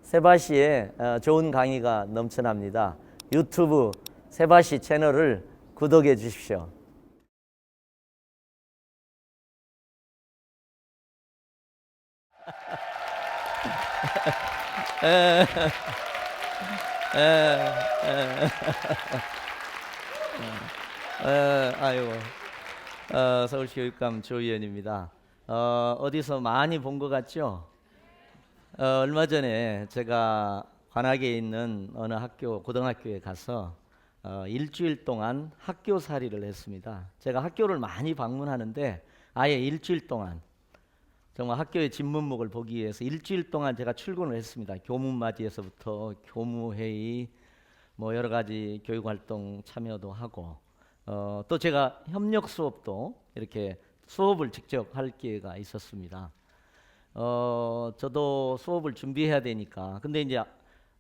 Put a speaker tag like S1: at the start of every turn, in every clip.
S1: 세바시의 좋은 강의가 넘쳐납니다. 유튜브 세바시 채널을 구독해 주십시오. 아이고, 서울시 교육감 조의원입니다. 어디서 많이 본 것 같죠? 얼마 전에 제가 관악에 있는 어느 학교, 고등학교에 가서 일주일 동안 학교살이를 했습니다. 제가 학교를 많이 방문하는데 아예 일주일 동안 정말 학교의 진면목을 보기 위해서 일주일 동안 제가 출근을 했습니다. 교무맞이에서부터 교무회의, 뭐 여러 가지 교육활동 참여도 하고, 또 제가 협력 수업도 이렇게 수업을 직접 할 기회가 있었습니다. 저도 수업을 준비해야 되니까. 근데 이제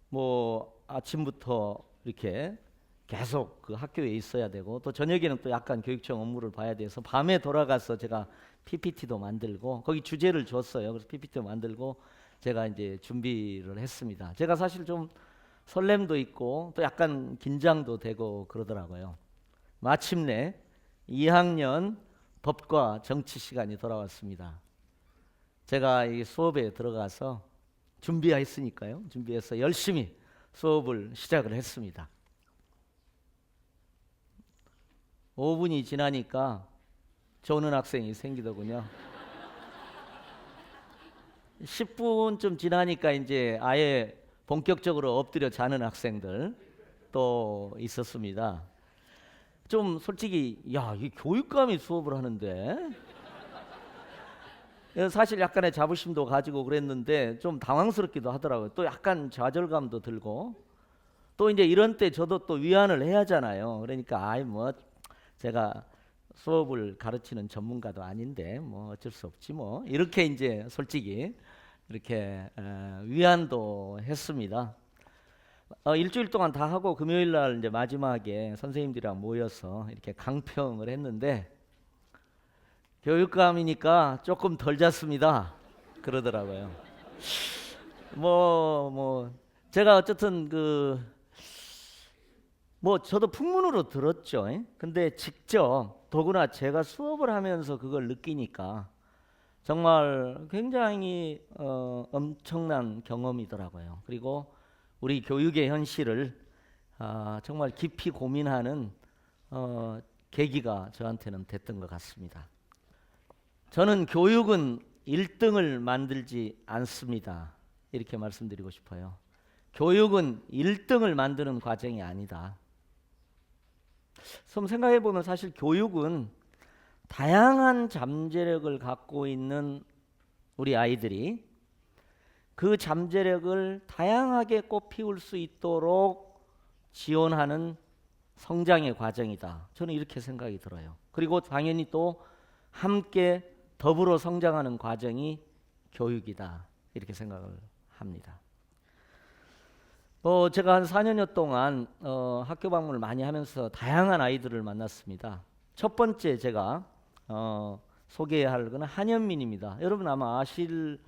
S1: 뭐 아침부터 이렇게 계속 그 학교에 있어야 되고, 또 저녁에는 또 약간 교육청 업무를 봐야 돼서 밤에 돌아가서 제가 PPT도 만들고, 거기 주제를 줬어요. 그래서 PPT도 만들고 제가 이제 준비를 했습니다. 제가 사실 좀 설렘도 있고 또 약간 긴장도 되고 그러더라고요. 마침내 2학년 법과 정치 시간이 돌아왔습니다. 제가 이 수업에 들어가서 준비했으니까요. 준비해서 열심히 수업을 시작을 했습니다. 5분이 지나니까 조는 학생이 생기더군요. 10분쯤 지나니까 이제 아예 본격적으로 엎드려 자는 학생들 또 있었습니다. 좀 솔직히 이 교육감이 수업을 하는데 사실 약간의 자부심도 가지고 그랬는데 좀 당황스럽기도 하더라고요. 또 약간 좌절감도 들고, 또 이제 이런 때 저도 또 위안을 해야 하잖아요. 그러니까 뭐 제가 수업을 가르치는 전문가도 아닌데 뭐 어쩔 수 없지 뭐, 이렇게 이제 솔직히 이렇게 위안도 했습니다. 일주일 동안 다 하고 금요일 날 이제 마지막에 선생님들이랑 모여서 이렇게 강평을 했는데, 교육감이니까 조금 덜 잤습니다 그러더라고요. 뭐 제가 어쨌든 뭐 저도 풍문으로 들었죠. 근데 직접 더구나 제가 수업을 하면서 그걸 느끼니까 정말 굉장히 엄청난 경험이더라고요. 그리고 우리 교육의 현실을 정말 깊이 고민하는 계기가 저한테는 됐던 것 같습니다. 저는 교육은 1등을 만들지 않습니다. 이렇게 말씀드리고 싶어요. 교육은 1등을 만드는 과정이 아니다. 좀 생각해 보면 사실 교육은 다양한 잠재력을 갖고 있는 우리 아이들이 그 잠재력을 다양하게 꽃피울 수 있도록 지원하는 성장의 과정이다. 저는 이렇게 생각이 들어요. 그리고 당연히 또 함께 더불어 성장하는 과정이 교육이다. 이렇게 생각을 합니다. 제가 한 4년여 동안 학교 방문을 많이 하면서 다양한 아이들을 만났습니다. 첫 번째 제가 소개할 것은 한현민입니다. 여러분 아마 아실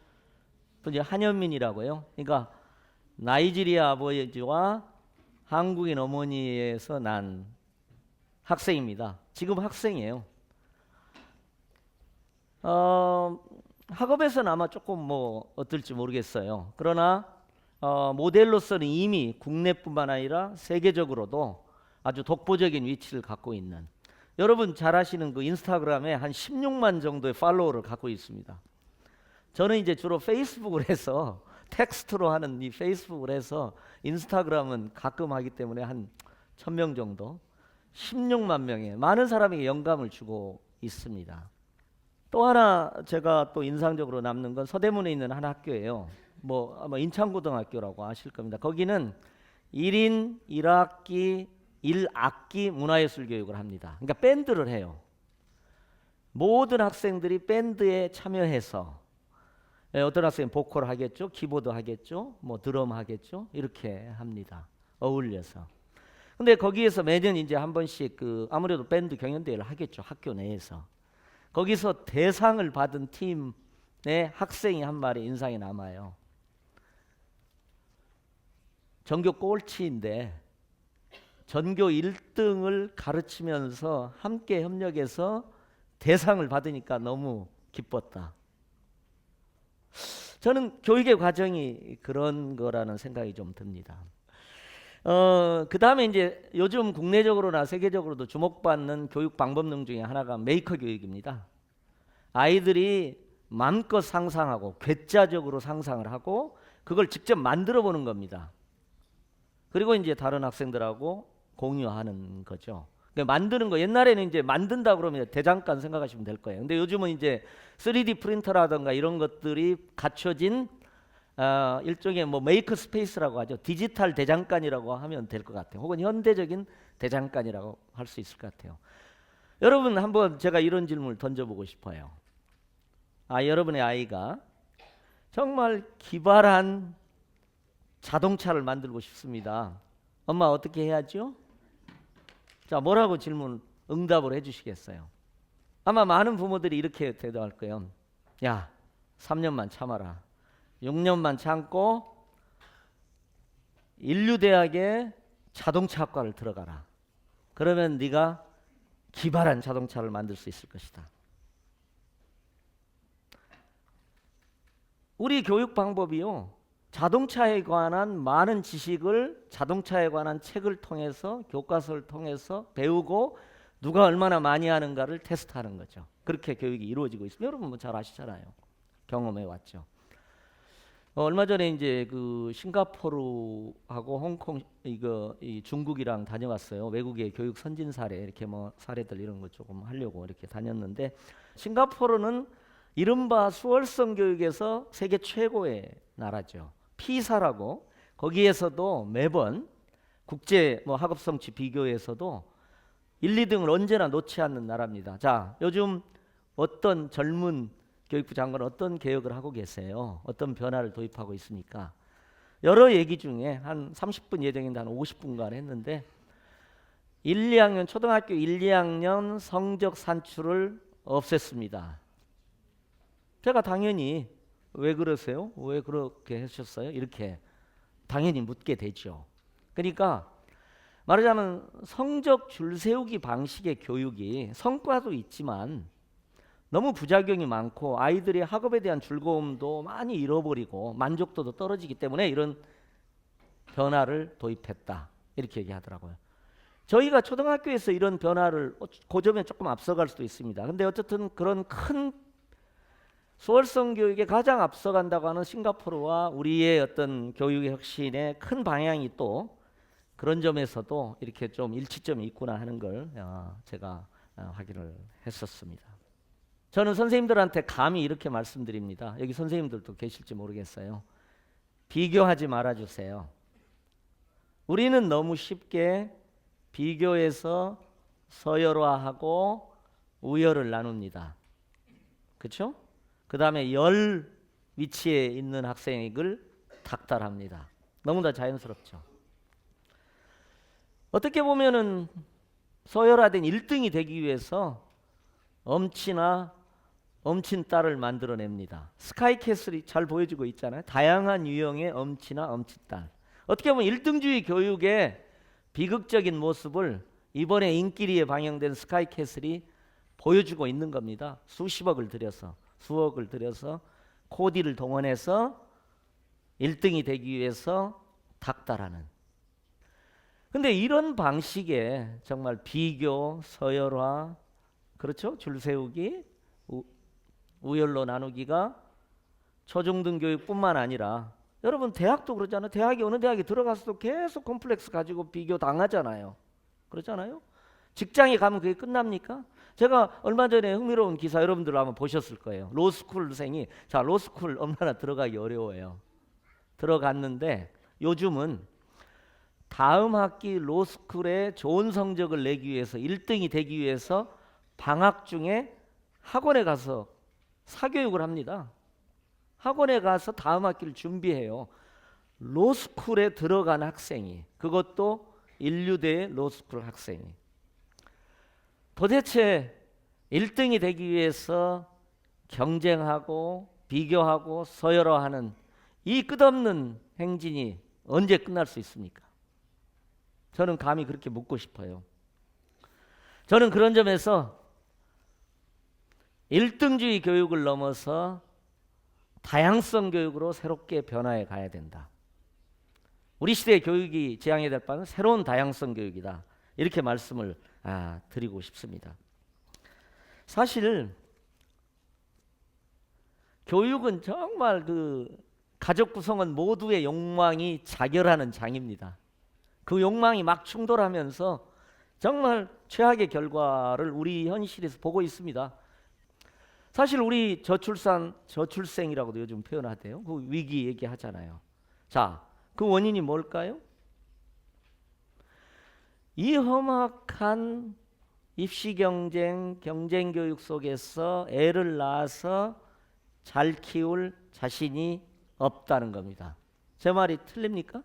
S1: 분이 한현민이라고요. 그러니까 나이지리아 아버지와 한국인 어머니에서 난 학생입니다. 지금 학생이에요. 학업에서는 아마 조금 뭐 어떨지 모르겠어요. 그러나 모델로서는 이미 국내뿐만 아니라 세계적으로도 아주 독보적인 위치를 갖고 있는, 여러분 잘 아시는 그 인스타그램에 한 16만 정도의 팔로워를 갖고 있습니다. 저는 이제 주로 페이스북을 해서 텍스트로 하는 이 페이스북을 해서, 인스타그램은 가끔 하기 때문에 한 1000명 정도, 16만 명의 많은 사람에게 영감을 주고 있습니다. 또 하나 제가 또 인상적으로 남는 건 서대문에 있는 한 학교예요. 뭐 아마 인천고등학교라고 아실 겁니다. 거기는 1인 1학기 1악기 문화예술 교육을 합니다. 그러니까 밴드를 해요. 모든 학생들이 밴드에 참여해서, 어떤 학생은 보컬 하겠죠, 키보드 하겠죠, 뭐 드럼 하겠죠, 이렇게 합니다. 어울려서. 근데 거기에서 매년 이제 한 번씩 아무래도 밴드 경연대회를 하겠죠, 학교 내에서. 거기서 대상을 받은 팀의 학생이 한 말이 인상이 남아요. 전교 꼴찌인데 전교 1등을 가르치면서 함께 협력해서 대상을 받으니까 너무 기뻤다. 저는 교육의 과정이 그런 거라는 생각이 좀 듭니다. 그 다음에 이제 요즘 국내적으로나 세계적으로도 주목받는 교육 방법론 중에 하나가 메이커 교육입니다. 아이들이 마음껏 상상하고 괴짜적으로 상상을 하고 그걸 직접 만들어 보는 겁니다. 그리고 이제 다른 학생들하고 공유하는 거죠. 그러니까 만드는 거, 옛날에는 이제 만든다 그러면 대장간 생각하시면 될 거예요. 근데 요즘은 이제 3D 프린터라든가 이런 것들이 갖춰진 일종의 뭐 메이커 스페이스라고 하죠. 디지털 대장간이라고 하면 될 것 같아요. 혹은 현대적인 대장간이라고 할 수 있을 것 같아요. 여러분, 한번 제가 이런 질문을 던져보고 싶어요. 여러분의 아이가 정말 기발한 자동차를 만들고 싶습니다. 엄마 어떻게 해야죠? 자, 뭐라고 응답을 해주시겠어요? 아마 많은 부모들이 이렇게 대답할 거예요. 야, 3년만 참아라. 6년만 참고 인류대학에 자동차학과를 들어가라. 그러면 네가 기발한 자동차를 만들 수 있을 것이다. 우리 교육 방법이요, 자동차에 관한 많은 지식을 자동차에 관한 책을 통해서, 교과서를 통해서 배우고 누가 얼마나 많이 하는가를 테스트하는 거죠. 그렇게 교육이 이루어지고 있습니다. 여러분 뭐 잘 아시잖아요. 경험해 왔죠. 얼마 전에 이제 그 싱가포르하고 홍콩 이 중국이랑 다녀왔어요. 외국의 교육 선진 사례, 이렇게 뭐 사례들 이런 거 조금 하려고 이렇게 다녔는데, 싱가포르는 이른바 수월성 교육에서 세계 최고의 나라죠. 피사라고, 거기에서도 매번 국제 뭐 학업 성취 비교에서도 1, 2등을 언제나 놓지 않는 나라입니다. 자, 요즘 어떤 젊은 교육부 장관은 어떤 개혁을 하고 계세요? 어떤 변화를 도입하고 있습니까? 여러 얘기 중에 한 30분 예정인데 한 50분간 했는데, 1, 2학년 초등학교 1, 2학년 성적 산출을 없앴습니다. 제가 당연히 왜 그러세요? 왜 그렇게 하셨어요? 이렇게 당연히 묻게 되죠. 그러니까 말하자면 성적 줄세우기 방식의 교육이 성과도 있지만 너무 부작용이 많고 아이들이 학업에 대한 즐거움도 많이 잃어버리고 만족도도 떨어지기 때문에 이런 변화를 도입했다, 이렇게 얘기하더라고요. 저희가 초등학교에서 이런 변화를 그 점에 조금 앞서갈 수도 있습니다. 근데 어쨌든 그런 큰 수월성 교육에 가장 앞서간다고 하는 싱가포르와 우리의 어떤 교육의 혁신의 큰 방향이 또 그런 점에서도 이렇게 좀 일치점이 있구나 하는 걸 제가 확인을 했었습니다. 저는 선생님들한테 감히 이렇게 말씀드립니다. 여기 선생님들도 계실지 모르겠어요. 비교하지 말아주세요. 우리는 너무 쉽게 비교해서 서열화하고 우열을 나눕니다. 그렇죠? 그 다음에 열 위치에 있는 학생을 닥달합니다. 너무나 자연스럽죠. 어떻게 보면은 서열화된 1등이 되기 위해서 엄친 딸을 만들어냅니다. 스카이캐슬이 잘 보여지고 있잖아요. 다양한 유형의 엄치나 엄친딸. 어떻게 보면 1등주의 교육의 비극적인 모습을 이번에 인기리에 방영된 스카이캐슬이 보여주고 있는 겁니다. 수십억을 들여서, 수억을 들여서 코디를 동원해서 1등이 되기 위해서 닥달하는. 근데 이런 방식의 정말 비교, 서열화, 그렇죠? 줄 세우기, 우열로 나누기가 초중등 교육뿐만 아니라 여러분 대학도 그러잖아요. 대학이 어느 대학에 들어가서도 계속 콤플렉스 가지고 비교 당하잖아요. 그렇잖아요. 직장에 가면 그게 끝납니까? 제가 얼마 전에 흥미로운 기사 여러분들 아마 보셨을 거예요. 로스쿨생이, 자, 로스쿨 얼마나 들어가기 어려워요. 들어갔는데 요즘은 다음 학기 로스쿨에 좋은 성적을 내기 위해서 1등이 되기 위해서 방학 중에 학원에 가서 사교육을 합니다. 학원에 가서 다음 학기를 준비해요. 로스쿨에 들어간 학생이, 그것도 인류대의 로스쿨 학생이 도대체 1등이 되기 위해서 경쟁하고 비교하고 서열화하는 이 끝없는 행진이 언제 끝날 수 있습니까? 저는 감히 그렇게 묻고 싶어요. 저는 그런 점에서 1등주의 교육을 넘어서 다양성 교육으로 새롭게 변화해 가야 된다. 우리 시대의 교육이 지향해야 될 바는 새로운 다양성 교육이다. 이렇게 말씀을 드리고 싶습니다. 사실 교육은 정말 그 가족 구성원 모두의 욕망이 자결하는 장입니다. 그 욕망이 막 충돌하면서 정말 최악의 결과를 우리 현실에서 보고 있습니다. 사실 우리 저출생이라고도 요즘 표현하대요. 그 위기 얘기하잖아요. 자, 그 원인이 뭘까요? 이 험악한 입시 경쟁 교육 속에서 애를 낳아서 잘 키울 자신이 없다는 겁니다. 제 말이 틀립니까?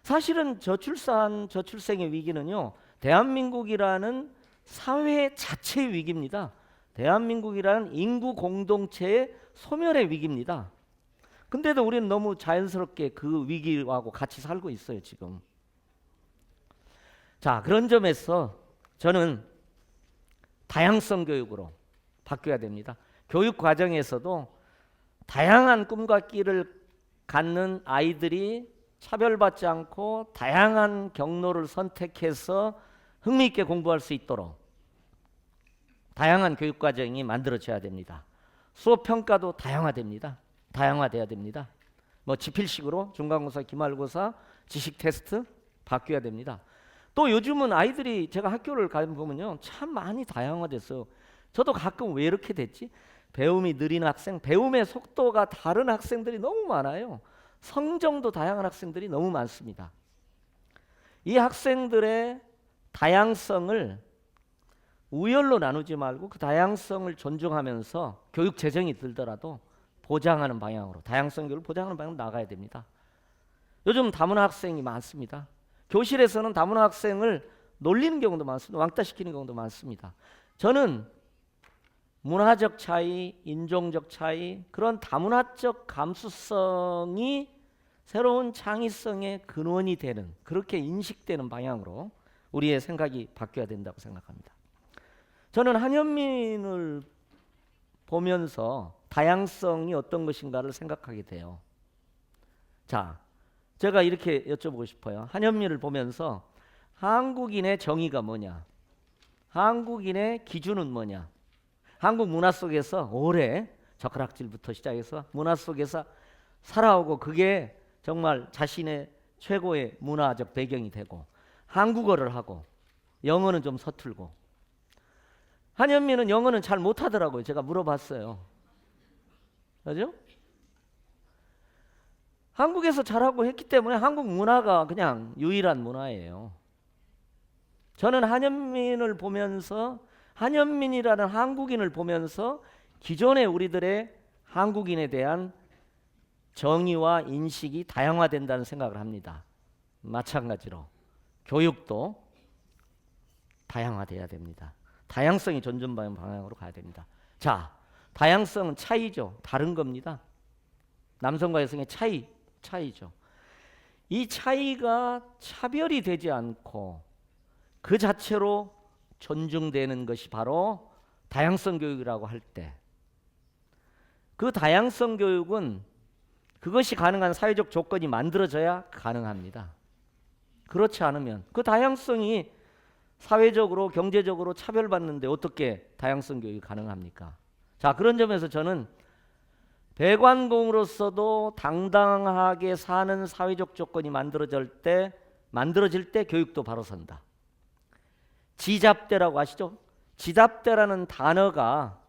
S1: 사실은 저출생의 위기는요, 대한민국이라는 사회 자체의 위기입니다. 대한민국이라는 인구 공동체의 소멸의 위기입니다. 근데도 우리는 너무 자연스럽게 그 위기하고 같이 살고 있어요, 지금. 자, 그런 점에서 저는 다양성 교육으로 바뀌어야 됩니다. 교육 과정에서도 다양한 꿈과 끼를 갖는 아이들이 차별받지 않고 다양한 경로를 선택해서 흥미있게 공부할 수 있도록 다양한 교육 과정이 만들어져야 됩니다. 수업 평가도 다양화돼야 됩니다. 뭐 지필식으로 중간고사, 기말고사, 지식 테스트 바뀌어야 됩니다. 또 요즘은 아이들이 제가 학교를 가보면요, 참 많이 다양화됐어요. 저도 가끔 왜 이렇게 됐지? 배움이 느린 학생, 배움의 속도가 다른 학생들이 너무 많아요. 성정도 다양한 학생들이 너무 많습니다. 이 학생들의 다양성을 우열로 나누지 말고 그 다양성을 존중하면서 교육 재정이 들더라도 보장하는 방향으로, 다양성 교육을 보장하는 방향으로 나가야 됩니다. 요즘 다문화 학생이 많습니다. 교실에서는 다문화 학생을 놀리는 경우도 많습니다. 왕따시키는 경우도 많습니다. 저는 문화적 차이, 인종적 차이, 그런 다문화적 감수성이 새로운 창의성의 근원이 되는, 그렇게 인식되는 방향으로 우리의 생각이 바뀌어야 된다고 생각합니다. 저는 한현민을 보면서 다양성이 어떤 것인가를 생각하게 돼요. 자, 제가 이렇게 여쭤보고 싶어요. 한현민을 보면서 한국인의 정의가 뭐냐? 한국인의 기준은 뭐냐? 한국 문화 속에서 오래 젓가락질부터 시작해서 문화 속에서 살아오고 그게 정말 자신의 최고의 문화적 배경이 되고 한국어를 하고 영어는 좀 서툴고 한현민은 영어는 잘 못하더라고요. 제가 물어봤어요. 그죠? 한국에서 잘하고 했기 때문에 한국 문화가 그냥 유일한 문화예요. 저는 한현민을 보면서 한현민이라는 한국인을 보면서 기존의 우리들의 한국인에 대한 정의와 인식이 다양화된다는 생각을 합니다. 마찬가지로 교육도 다양화돼야 됩니다. 다양성이 존중받는 방향으로 가야 됩니다. 자, 다양성은 차이죠. 다른 겁니다. 남성과 여성의 차이죠. 이 차이가 차별이 되지 않고 그 자체로 존중되는 것이 바로 다양성 교육이라고 할 때, 그 다양성 교육은 그것이 가능한 사회적 조건이 만들어져야 가능합니다. 그렇지 않으면 그 다양성이 사회적으로 경제적으로 차별받는데 어떻게 다양성 교육이 가능합니까? 자, 그런 점에서 저는 배관공으로서도 당당하게 사는 사회적 조건이 만들어질 때 교육도 바로 선다. 지잡대라고 아시죠? 지잡대라는 단어가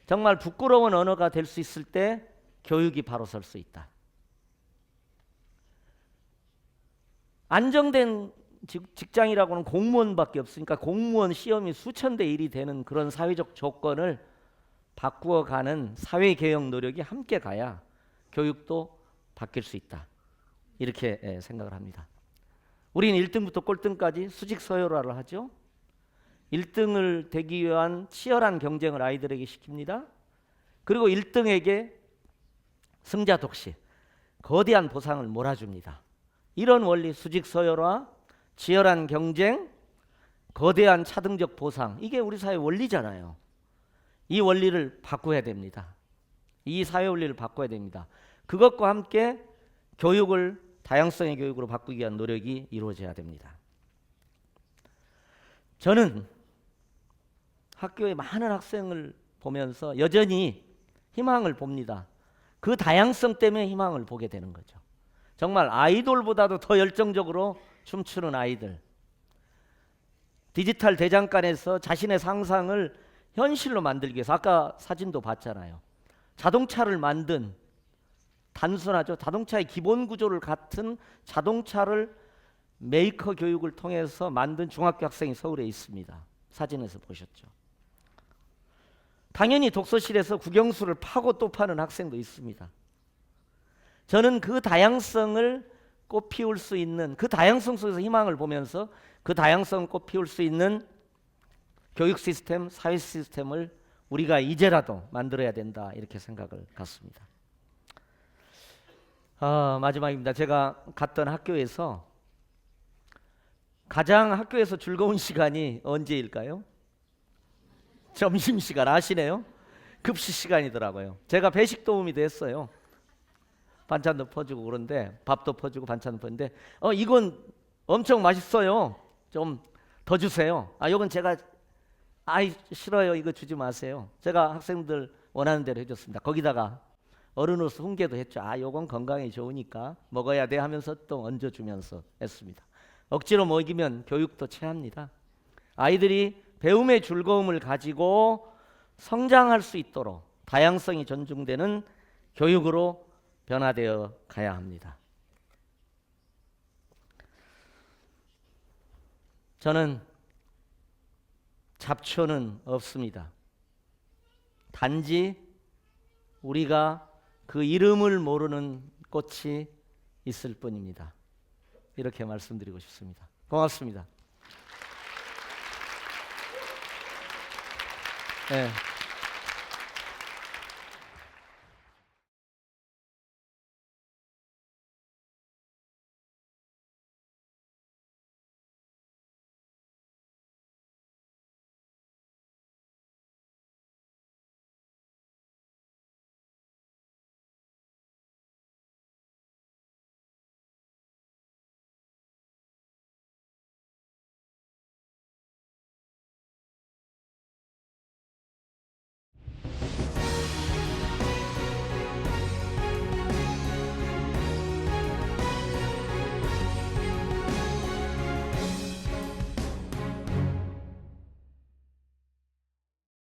S1: 정말 부끄러운 언어가 될 수 있을 때 교육이 바로 설 수 있다. 안정된 직장이라고는 공무원밖에 없으니까 공무원 시험이 수천 대 1이 되는 그런 사회적 조건을 바꾸어가는 사회개혁 노력이 함께 가야 교육도 바뀔 수 있다. 이렇게 생각을 합니다. 우리는 1등부터 꼴등까지 수직서열화를 하죠. 1등을 되기 위한 치열한 경쟁을 아이들에게 시킵니다. 그리고 1등에게 승자 독식, 거대한 보상을 몰아줍니다. 이런 원리, 수직 서열화, 치열한 경쟁, 거대한 차등적 보상, 이게 우리 사회 원리잖아요. 이 원리를 바꿔야 됩니다. 이 사회 원리를 바꿔야 됩니다. 그것과 함께 교육을 다양성의 교육으로 바꾸기 위한 노력이 이루어져야 됩니다. 저는 학교의 많은 학생을 보면서 여전히 희망을 봅니다. 그 다양성 때문에 희망을 보게 되는 거죠. 정말 아이돌보다도 더 열정적으로 춤추는 아이들, 디지털 대장간에서 자신의 상상을 현실로 만들기 위해서, 아까 사진도 봤잖아요. 자동차를 만든, 단순하죠. 자동차의 기본 구조를 같은 자동차를 메이커 교육을 통해서 만든 중학교 학생이 서울에 있습니다. 사진에서 보셨죠. 당연히 독서실에서 국영수를 파고 또 파는 학생도 있습니다. 저는 그 다양성을 꽃피울 수 있는, 그 다양성 속에서 희망을 보면서 그 다양성을 꽃피울 수 있는 교육 시스템, 사회 시스템을 우리가 이제라도 만들어야 된다, 이렇게 생각을 갖습니다. 마지막입니다. 제가 갔던 학교에서 가장 학교에서 즐거운 시간이 언제일까요? 점심시간 아시네요? 급식 시간이더라고요. 제가 배식 도우미도 했어요. 반찬도 퍼주고 그런데, 밥도 퍼주고 반찬도 퍼주는데 이건 엄청 맛있어요. 좀 더 주세요. 이건 제가 싫어요. 이거 주지 마세요. 제가 학생들 원하는 대로 해줬습니다. 거기다가 어른으로서 훈계도 했죠. 요건 건강에 좋으니까 먹어야 돼 하면서 또 얹어주면서 했습니다. 억지로 먹이면 교육도 체합니다. 아이들이 배움의 즐거움을 가지고 성장할 수 있도록 다양성이 존중되는 교육으로 변화되어 가야 합니다. 저는 잡초는 없습니다. 단지 우리가 그 이름을 모르는 꽃이 있을 뿐입니다. 이렇게 말씀드리고 싶습니다. 고맙습니다. 네.